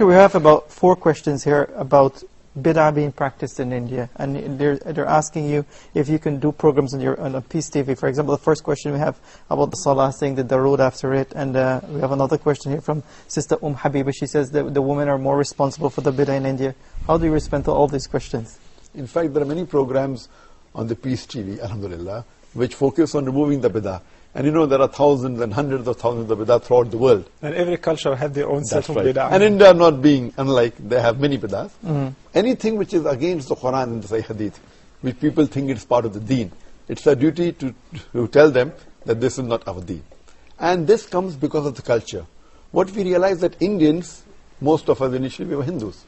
We have about 4 questions here about Bidah being practiced in India, and they're asking you if you can do programs on a Peace TV. For example, the first question we have about the Salah, saying the Darood after it, and we have another question here from Sister Habiba. She says that the women are more responsible for the Bidah in India. How do you respond to all these questions? In fact, there are many programs on the Peace TV, alhamdulillah, which focus on removing the Bidah. And you know, there are thousands and hundreds of thousands of Bidah throughout the world. And every culture has their own set of Bidah. And India not being unlike, they have many Bidahs. Anything which is against the Quran and the Sahih Hadith, which people think it's part of the deen, it's our duty to tell them that this is not our deen. And this comes because of the culture. What we realize that Indians, most of us initially, we were Hindus.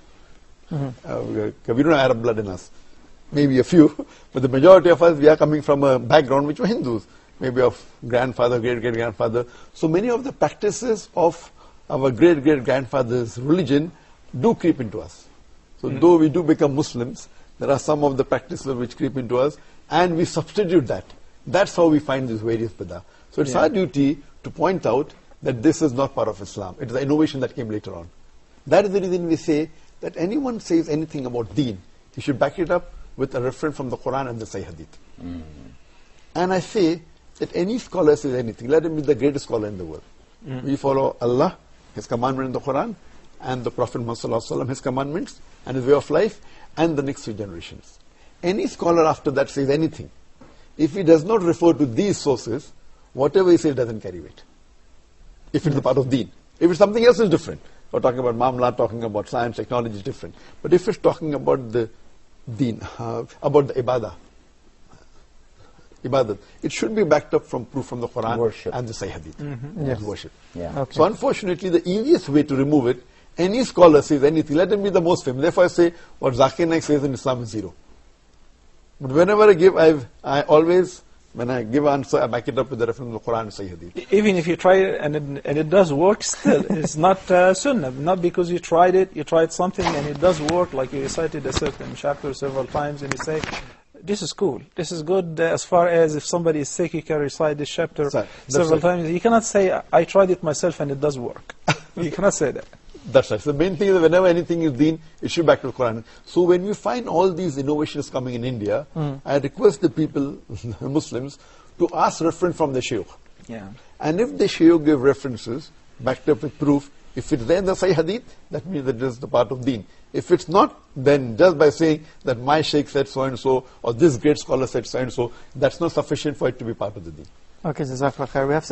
We don't have Arab blood in us. Maybe a few, but the majority of us, we are coming from a background which were Hindus. Maybe of grandfather, great-great-grandfather. So many of the practices of our great-great-grandfather's religion do creep into us. So though we do become Muslims, there are some of the practices which creep into us, and we substitute that. That's how we find these various Bidah. So it's our duty to point out that this is not part of Islam. It is an innovation that came later on. That is the reason we say that anyone says anything about deen, he should back it up with a reference from the Quran and the Sahih Hadith. And I say that any scholar says anything, let him be the greatest scholar in the world. We follow Allah, His commandment in the Quran, and the Prophet Muhammad, his commandments, and his way of life, and the next 3 generations. Any scholar after that says anything, if he does not refer to these sources, whatever he says doesn't carry weight. If it's a part of deen. If it's something else, is different. We're talking about Mamla, talking about science, technology is different. But if it's talking about the deen, about the ibadah, it should be backed up from proof from the Quran and the Sahih Hadith. Worship. So unfortunately, the easiest way to remove it, any scholar says anything, let him be the most famous. Therefore I say, what Zakir Naik says in Islam is 0. But whenever I give, I always, when I give an answer, I back it up with the reference of the Quran and Sahih Hadith. Even if you try it and it does work still, it's not sunnah. Not because you tried something and it does work, like you recited a certain chapter several times and you say, this is cool, this is good, as far as if somebody is sick, you can recite this chapter several times. You cannot say, I tried it myself and it does work. You cannot say that. That's right. So the main thing is that whenever anything is deen, it should back to the Quran. So when we find all these innovations coming in India, I request the people, Muslims, to ask reference from the shaykh. And if the shaykh give references, backed up with proof, if it's there in the Sahih Hadith, that means that it is the part of deen. If it's not, then just by saying that my shaykh said so-and-so, or this great scholar said so-and-so, that's not sufficient for it to be part of the deen. Okay, Jazakallah khair. We have